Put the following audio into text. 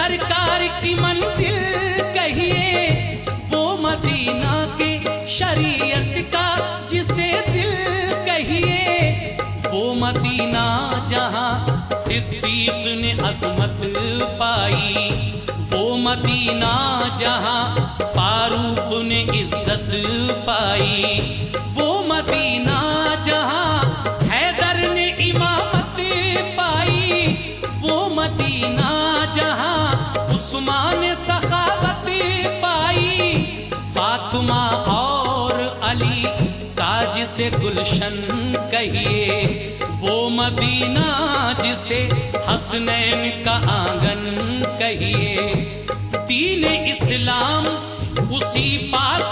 सरकार की मंजिल कहिए, वो मदीना के शरीयत का जिसे दिल कहिए, वो मदीना जहां सिद्दीक ने अज़मत पाई, वो मदीना जहां फारूक ने इज्जत पाई, वो मदीना जहां हैदर ने इमामत पाई, वो मदीना जहां उस्मान ने सखावत पाई, फातिमा और अली का जिसे गुलशन कहिए, वो मदीना जिसे हसनैन का आंगन कहिए। दीन इस्लाम उसी पाक